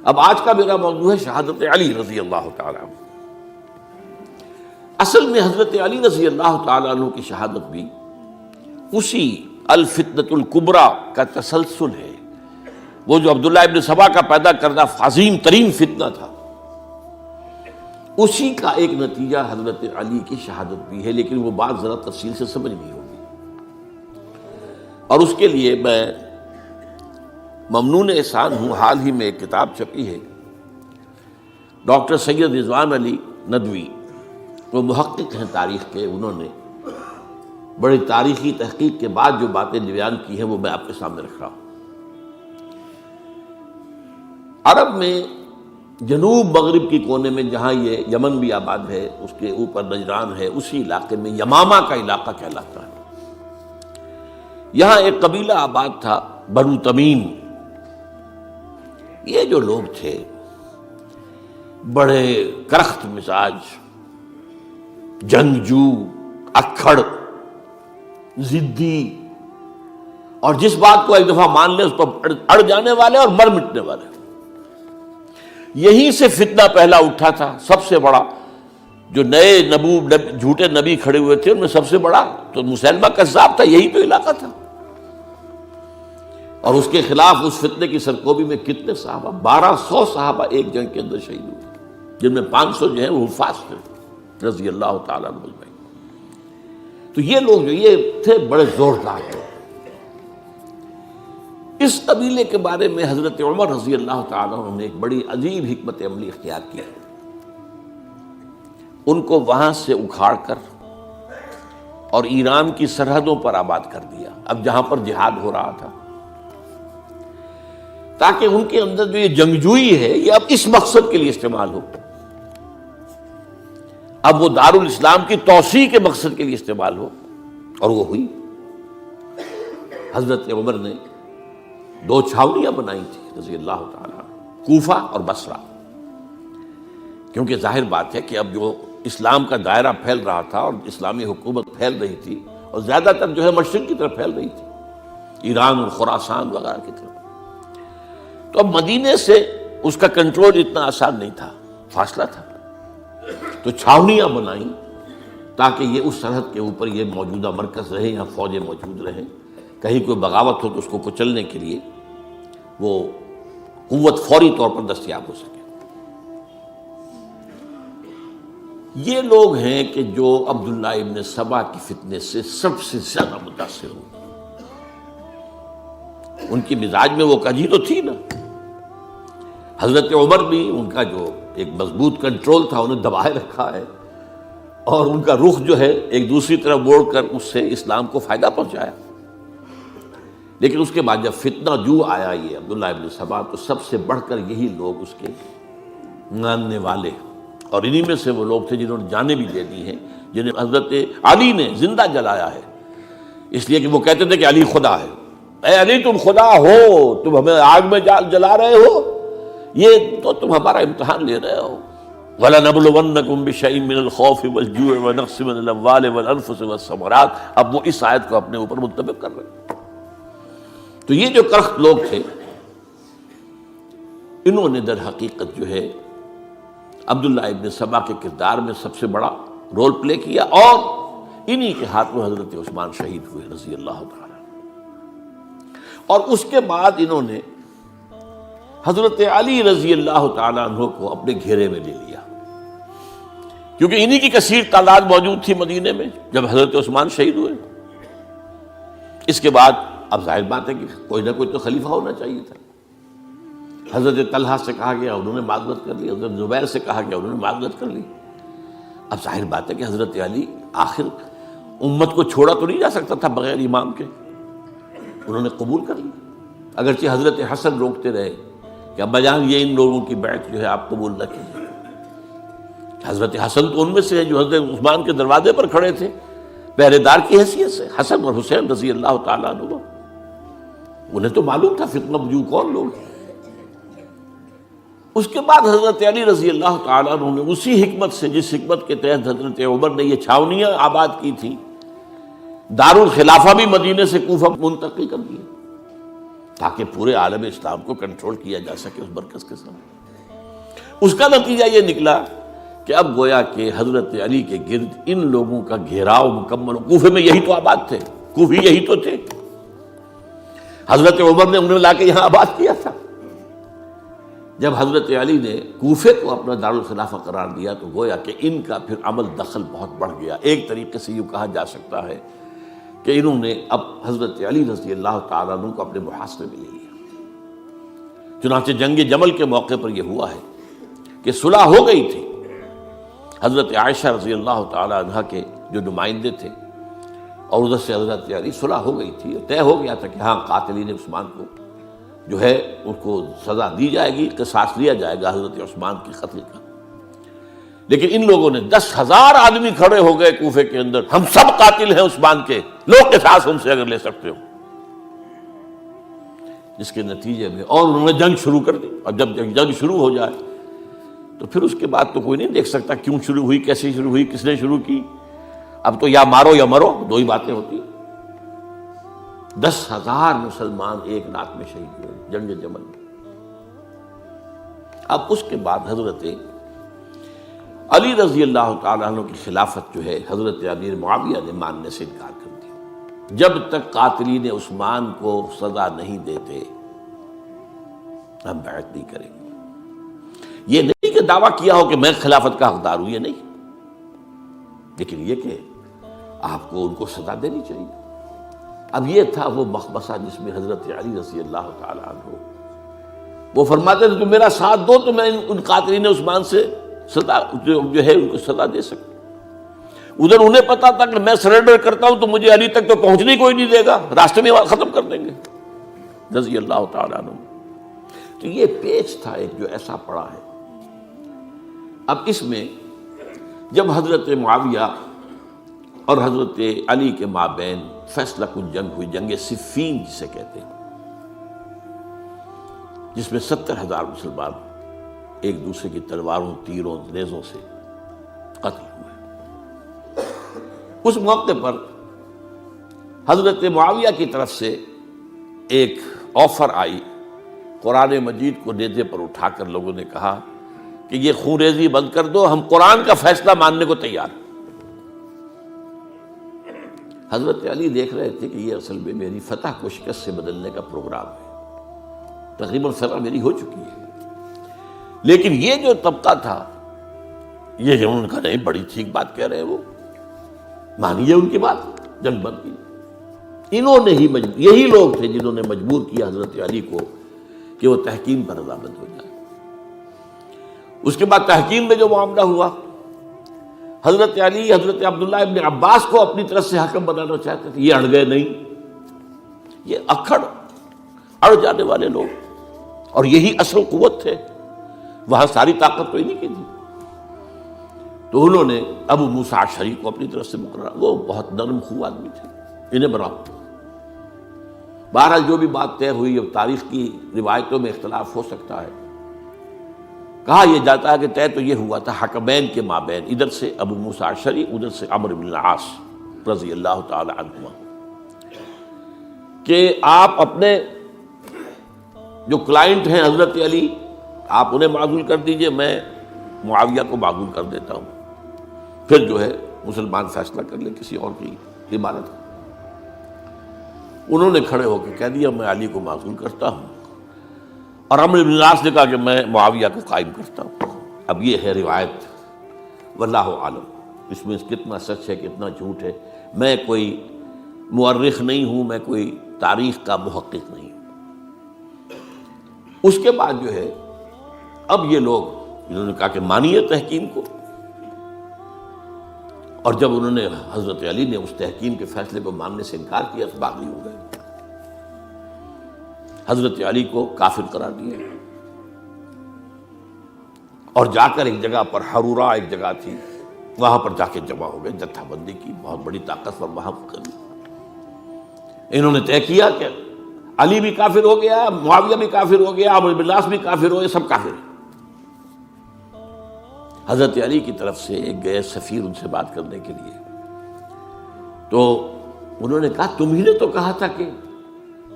اب آج کا میرا موضوع ہے شہادت علی رضی اللہ تعالیٰ عنہ۔ اصل میں حضرت علی رضی اللہ تعالیٰ عنہ کی شہادت بھی اسی الفتنۃ الکبریٰ کا تسلسل ہے۔ وہ جو عبداللہ ابن سبا کا پیدا کردہ عظیم ترین فتنہ تھا، اسی کا ایک نتیجہ حضرت علی کی شہادت بھی ہے، لیکن وہ بات ذرا تفصیل سے سمجھنی ہوگی، اور اس کے لیے میں ممنون احسان ہوں۔ حال ہی میں ایک کتاب چھپی ہے، ڈاکٹر سید رضوان علی ندوی، وہ محقق ہیں تاریخ کے، انہوں نے بڑی تاریخی تحقیق کے بعد جو باتیں بیان کی ہیں وہ میں آپ کے سامنے رکھ رہا ہوں۔ عرب میں جنوب مغرب کی کونے میں، جہاں یہ یمن بھی آباد ہے، اس کے اوپر نجران ہے، اسی علاقے میں یمامہ کا علاقہ کہلاتا ہے۔ یہاں ایک قبیلہ آباد تھا، بنو تمیم۔ یہ جو لوگ تھے بڑے کرخت مزاج، جنگجو، اکھڑ، ضدی، اور جس بات کو ایک دفعہ مان لے اس پر اڑ جانے والے اور مر مٹنے والے۔ یہیں سے فتنہ پہلا اٹھا تھا، سب سے بڑا جو نئے جھوٹے نبی کھڑے ہوئے تھے ان میں سب سے بڑا تو مسیلمہ کذاب تھا، یہی تو علاقہ تھا، اور اس کے خلاف اس فتنے کی سرکوبی میں کتنے صحابہ، 1200 صحابہ ایک جنگ کے اندر شہید ہوئے، جن میں 500 جو ہیں وہ حفاظ تھے رضی اللہ تعالیٰ عنہ اجمعین۔ تو یہ لوگ جو یہ تھے بڑے زوردار تھے۔ اس قبیلے کے بارے میں حضرت عمر رضی اللہ تعالیٰ عنہ نے ایک بڑی عجیب حکمت عملی اختیار کی۔ ان کو وہاں سے اکھاڑ کر اور ایران کی سرحدوں پر آباد کر دیا، اب جہاں پر جہاد ہو رہا تھا، تاکہ ان کے اندر جو یہ جنگجوئی ہے یہ اب اس مقصد کے لیے استعمال ہو، اب وہ دارالاسلام کی توسیع کے مقصد کے لیے استعمال ہو، اور وہ ہوئی۔ حضرت عمر نے 2 چھاونیاں بنائی تھی رضی اللہ تعالیٰ عنہ، کوفہ اور بصرہ، کیونکہ ظاہر بات ہے کہ اب جو اسلام کا دائرہ پھیل رہا تھا اور اسلامی حکومت پھیل رہی تھی، اور زیادہ تر جو ہے مشرق کی طرف پھیل رہی تھی، ایران اور خراسان وغیرہ کی طرف، تو اب مدینے سے اس کا کنٹرول اتنا آسان نہیں تھا، فاصلہ تھا، تو چھاونیاں بنائیں تاکہ یہ اس سرحد کے اوپر یہ موجودہ مرکز رہے، یہاں فوجیں موجود رہیں، کہیں کوئی بغاوت ہو تو اس کو کچلنے کے لیے وہ قوت فوری طور پر دستیاب ہو سکے۔ یہ لوگ ہیں کہ جو عبداللہ ابن سبا کی فتنے سے سب سے زیادہ متاثر ہوئے۔ ان کی مزاج میں وہ کجی تو تھی نا، حضرت عمر بھی ان کا جو ایک مضبوط کنٹرول تھا انہیں دبائے رکھا ہے، اور ان کا رخ جو ہے ایک دوسری طرف موڑ کر اس سے اسلام کو فائدہ پہنچایا۔ لیکن اس کے بعد جب فتنہ جو آیا یہ عبداللہ ابن سبا، تو سب سے بڑھ کر یہی لوگ اس کے ماننے والے، اور انہی میں سے وہ لوگ تھے جنہوں نے جانیں بھی دے دی ہیں، جنہیں حضرت علی نے زندہ جلایا ہے، اس لیے کہ وہ کہتے تھے کہ علی خدا ہے۔ اے علی تم خدا ہو، تم ہمیں آگ میں جلا رہے ہو، یہ تو تم ہمارا امتحان لے رہے ہو۔ وَلَنَبْلُوَنَّكُمْ بِشَيْءٍ مِّنَ الْخَوْفِ وَالْجُوعِ وَنَقْصٍ مِّنَ الْأَمْوَالِ وَالْأَنفُسِ وَالثَّمَرَاتِ۔ اب وہ اس آیت کو اپنے اوپر منطبق کر رہے ہیں۔ تو یہ جو کرخت لوگ تھے، انہوں نے در حقیقت جو ہے عبداللہ ابن سبا کے کردار میں سب سے بڑا رول پلے کیا، اور انہی کے ہاتھوں حضرت عثمان شہید ہوئے رضی اللہ تعالیٰ۔ اور اس کے بعد انہوں نے حضرت علی رضی اللہ تعالیٰ عنہ کو اپنے گھیرے میں لے لیا، کیونکہ انہی کی کثیر تعداد موجود تھی مدینے میں جب حضرت عثمان شہید ہوئے۔ اس کے بعد اب ظاہر بات ہے کہ کوئی نہ کوئی تو خلیفہ ہونا چاہیے تھا۔ حضرت طلحہ سے کہا گیا، انہوں نے معذرت کر لی، حضرت زبیر سے کہا گیا، انہوں نے معذرت کر لی۔ اب ظاہر بات ہے کہ حضرت علی آخر امت کو چھوڑا تو نہیں جا سکتا تھا بغیر امام کے، انہوں نے قبول کر لی، اگرچہ حضرت حسن روکتے رہے کہ ابا جان یہ ان لوگوں کی بیعت جو ہے آپ قبول نہ کیجیے۔ حضرت حسن تو ان میں سے ہیں جو حضرت عثمان کے دروازے پر کھڑے تھے پہرے دار کی حیثیت سے، حسن اور حسین رضی اللہ تعالیٰ عنہ، انہیں تو معلوم تھا فتنہ جو کون لوگ ہیں۔ اس کے بعد حضرت علی رضی اللہ تعالیٰ عنہ نے اسی حکمت سے، جس حکمت کے تحت حضرت عمر نے یہ چھاونیاں آباد کی تھی، دارالخلافہ بھی مدینے سے کوفہ منتقل کر دیا، تاکہ پورے عالم اسلام کو کنٹرول کیا جا سکے اس مرکز کے ساتھ۔ اس کا نتیجہ یہ نکلا کہ اب گویا کہ حضرت علی کے گرد ان لوگوں کا گھیراؤ مکمل، کوفے میں یہی تو آباد تھے، کوفی یہی تو تھے، حضرت عمر نے انہیں لا کے یہاں آباد کیا تھا۔ جب حضرت علی نے کوفے کو اپنا دارالخلافہ قرار دیا تو گویا کہ ان کا پھر عمل دخل بہت بڑھ گیا۔ ایک طریقے سے یہ کہا جا سکتا ہے کہ انہوں نے اب حضرت علی رضی اللہ تعالیٰ عنہ کو اپنے محاصرے میں لے لیا۔ چنانچہ جنگ جمل کے موقع پر یہ ہوا ہے کہ صلح ہو گئی تھی، حضرت عائشہ رضی اللہ تعالیٰ عنہ کے جو نمائندے تھے اور ادھر سے حضرت علی، صلح ہو گئی تھی، طے ہو گیا تھا کہ ہاں قاتلین عثمان کو جو ہے ان کو سزا دی جائے گی، قصاص لیا جائے گا حضرت عثمان کی قتل کا۔ لیکن ان لوگوں نے 10,000 آدمی کھڑے ہو گئے کوفے کے اندر، ہم سب قاتل ہیں عثمان کے، لوگ قصاص ہم سے اگر لے سکتے ہو، جس کے نتیجے میں اور انہوں نے جنگ شروع کر دی۔ اور جب جنگ شروع ہو جائے تو پھر اس کے بعد تو کوئی نہیں دیکھ سکتا کیوں شروع ہوئی، کیسے شروع ہوئی، کس نے شروع کی۔ اب تو یا مارو یا مرو، دو ہی باتیں ہوتی۔ 10,000 مسلمان ایک رات میں شہید ہوئے جنگ جمل میں۔ اب اس کے بعد حضرت علی رضی اللہ تعالیٰ عنہ کی خلافت جو ہے حضرت امیر معاویہ نے ماننے سے انکار کر دیا۔ جب تک قاتلین عثمان کو سزا نہیں دیتے ہم بیعت نہیں کریں گے۔ یہ نہیں کہ دعویٰ کیا ہو کہ میں خلافت کا حقدار ہوں، یہ نہیں، لیکن یہ کہ آپ کو ان کو سزا دینی چاہیے۔ اب یہ تھا وہ مخمصہ جس میں حضرت علی رضی اللہ تعالیٰ عنہ وہ فرماتے تھے تم میرا ساتھ دو تو میں ان قاتلین عثمان سے سزا جو ہے ان کو سزا دے سکتا۔ ادھر انہیں پتا تھا کہ میں سرنڈر کرتا ہوں تو مجھے علی تک تو پہنچنے کوئی نہیں دے گا، راستے میں ختم کر دیں گے رضی اللہ تعالیٰ عنہ۔ تو یہ پیچ تھا ایک جو ایسا پڑا ہے۔ اب اس میں جب حضرت معاویہ اور حضرت علی کے مابین فیصلہ کن جنگ ہوئی، جنگ صفین جسے کہتے ہیں، جس میں 70,000 مسلمان ایک دوسرے کی تلواروں، تیروں، نیزوں سے قتل ہوئے۔ اس موقع پر حضرت معاویہ کی طرف سے ایک آفر آئی، قرآن مجید کو نیزے پر اٹھا کر لوگوں نے کہا کہ یہ خون ریزی بند کر دو، ہم قرآن کا فیصلہ ماننے کو تیار ہیں۔ حضرت علی دیکھ رہے تھے کہ یہ اصل میں میری فتح کو شکست سے بدلنے کا پروگرام ہے، تقریباً فتح میری ہو چکی ہے، لیکن یہ جو طبقہ تھا یہ انہوں نے کہا نہیں بڑی ٹھیک بات کہہ رہے ہیں وہ، مانیے ان کی بات، جنگ بند کی۔ انہوں نے ہی یہی لوگ تھے جنہوں نے مجبور کیا حضرت علی کو کہ وہ تحکیم پر رضامند ہو جائے۔ اس کے بعد تحکیم میں جو معاملہ ہوا، حضرت علی حضرت عبداللہ ابن عباس کو اپنی طرف سے حکم بنانا چاہتے تھے، یہ اڑ گئے نہیں۔ یہ اڑ جانے والے لوگ، اور یہی اصل قوت تھے، وہاں ساری طاقت تو انہیں کی تھی۔ تو انہوں نے ابو موسیٰ اشعری کو اپنی طرف سے مقررہ، وہ بہت نرم خو آدمی تھے، انہیں بناؤ۔ بہرحال جو بھی بات طے ہوئی، اب تاریخ کی روایتوں میں اختلاف ہو سکتا ہے، کہا یہ جاتا ہے کہ طے تو یہ ہوا تھا حکمین کے مابین، ادھر سے ابو موسیٰ اشعری، ادھر سے عمرو بن العاص رضی اللہ تعالی عنہما، کہ آپ اپنے جو کلائنٹ ہیں حضرت علی آپ انہیں معزول کر دیجئے، میں معاویہ کو معزول کر دیتا ہوں، پھر جو ہے مسلمان فیصلہ کر لیں کسی اور کی عمارت۔ انہوں نے کھڑے ہو کے کہہ دیا میں علی کو معزول کرتا ہوں، اور عمرو بن العاص نے کہا کہ میں معاویہ کو قائم کرتا ہوں۔ اب یہ ہے روایت، واللہ عالم اس میں کتنا سچ ہے کتنا جھوٹ ہے، میں کوئی مورخ نہیں ہوں، میں کوئی تاریخ کا محقق نہیں ہوں۔ اس کے بعد جو ہے اب یہ لوگ انہوں نے کہا کہ مانیے تحکیم کو، اور جب انہوں نے حضرت علی نے اس تحکیم کے فیصلے کو ماننے سے انکار کیا تو باغی ہو گئے، حضرت علی کو کافر قرار دیا، اور جا کر ایک جگہ پر حرورہ ایک جگہ تھی وہاں پر جا کے جمع ہو گئے، جتھا بندی کی بہت بڑی طاقت پر وہاں کری۔ انہوں نے طے کیا کہ علی بھی کافر ہو گیا، معاویہ بھی کافر ہو گیا، عمرو بن العاص بھی کافر ہو گئے، سب کافر ہیں۔ حضرت علی کی طرف سے ایک گئے سفیر ان سے بات کرنے کے لیے، تو انہوں نے کہا تم ہی نے تو کہا تھا کہ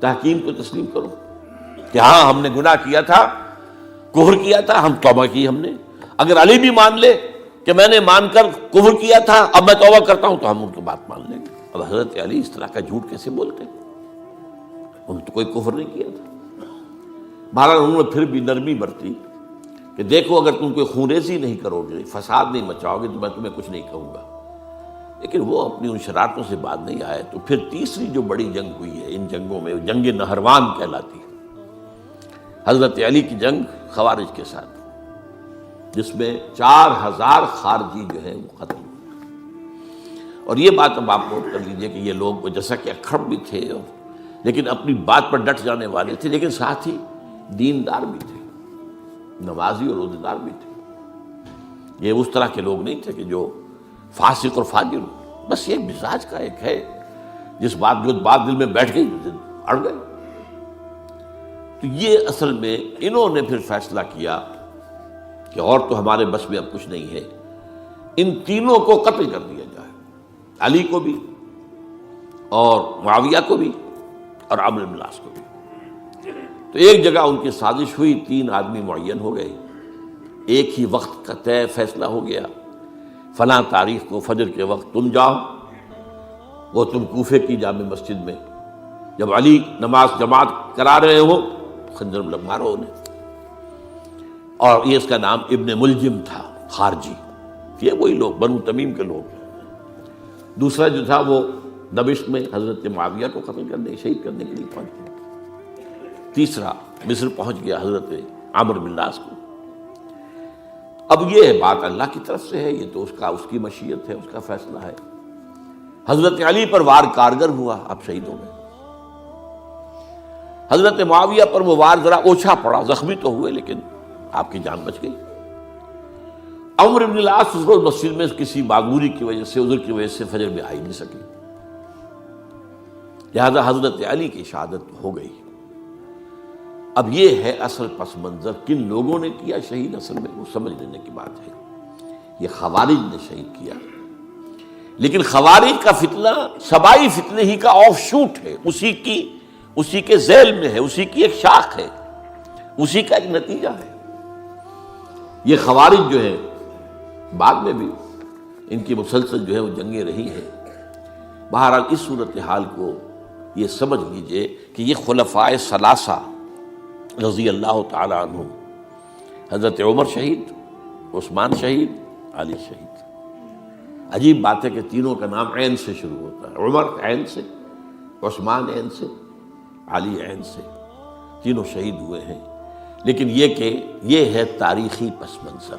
تحکیم کو تسلیم کرو، کہ ہاں ہم نے گناہ کیا تھا، کفر کیا تھا، ہم توبہ کی ہم نے۔ اگر علی بھی مان لے کہ میں نے مان کر کفر کیا تھا، اب میں توبہ کرتا ہوں، تو ہم ان کی بات مان لیں گے۔ اب حضرت علی اس طرح کا جھوٹ کیسے بولتے؟ انہوں نے تو کوئی کفر نہیں کیا تھا۔ بہرحال انہوں نے پھر بھی نرمی برتی کہ دیکھو اگر تم کوئی خونریزی نہیں کرو گے، فساد نہیں مچاؤ گے، تو میں تمہیں کچھ نہیں کہوں گا۔ لیکن وہ اپنی ان شرارتوں سے بعد نہیں آئے۔ تو پھر تیسری جو بڑی جنگ ہوئی ہے ان جنگوں میں، جنگ نہروان کہلاتی ہے، حضرت علی کی جنگ خوارج کے ساتھ، جس میں 4000 خارجی جو ہیں وہ ختم ہوئے۔ اور یہ بات اب آپ نوٹ کر لیجئے کہ یہ لوگ جیسا کہ اکھڑ بھی تھے لیکن اپنی بات پر ڈٹ جانے والے تھے، لیکن ساتھ ہی دیندار بھی تھے، نمازی اور روزے دار بھی تھے۔ یہ اس طرح کے لوگ نہیں تھے کہ جو فاسق اور فاجر ہو، بس یہ مزاج کا ایک ہے، جو بات دل میں بیٹھ گئی اڑ گئے۔ تو یہ اصل میں انہوں نے پھر فیصلہ کیا کہ اور تو ہمارے بس میں اب کچھ نہیں ہے، ان تینوں کو قتل کر دیا جائے، علی کو بھی اور معاویہ کو بھی اور عمرو بن العاص کو بھی۔ تو ایک جگہ ان کی سازش ہوئی، 3 آدمی معین ہو گئے، ایک ہی وقت کا طے فیصلہ ہو گیا، فلاں تاریخ کو فجر کے وقت تم جاؤ، وہ تم کوفے کی جامع مسجد میں، جب علی نماز جماعت کرا رہے ہو خنجر مارو انہیں۔ اور یہ اس کا نام ابن ملجم تھا، خارجی، یہ وہی لوگ بنو تمیم کے لوگ۔ دوسرا جو تھا وہ دمشق میں حضرت معاویہ کو قتل کرنے، شہید کرنے کے لیے پہنچ گیا۔ تیسرا مصر پہنچ گیا حضرت عمرو بن العاص کو۔ اب یہ بات اللہ کی طرف سے ہے، یہ تو اس کی مشیت ہے، اس کا فیصلہ ہے۔ حضرت علی پر وار کارگر ہوا، اب شہید ہو گئے۔ حضرت معاویہ پر وہ وار ذرا اوچھا پڑا، زخمی تو ہوئے لیکن آپ کی جان بچ گئی۔ عمرو بن العاص اس روز مسجد میں کسی معذوری کی وجہ سے، عذر کی وجہ سے فجر میں آئی نہیں سکی، لہذا حضرت علی کی شہادت ہو گئی۔ اب یہ ہے اصل پس منظر، کن لوگوں نے کیا شہید، اصل میں وہ سمجھ لینے کی بات ہے۔ یہ خوارج نے شہید کیا، لیکن خوارج کا فتنہ سبائی فتنے ہی کا آف شوٹ ہے، اسی کے ذیل میں ہے، اسی کی ایک شاخ ہے، اسی کا ایک نتیجہ ہے۔ یہ خوارج جو ہے بعد میں بھی ان کی مسلسل جو ہے وہ جنگیں رہی ہیں۔ بہرحال اس صورتحال کو یہ سمجھ لیجئے کہ یہ خلفائے ثلاثہ رضی اللہ تعالی عنہ، حضرت عمر شہید، عثمان شہید، علی شہید۔ عجیب بات ہے کہ تینوں کا نام عین سے شروع ہوتا ہے، عمر عین سے، عثمان عین سے، علی عین سے، تینوں شہید ہوئے ہیں۔ لیکن یہ کہ یہ ہے تاریخی پس منظر۔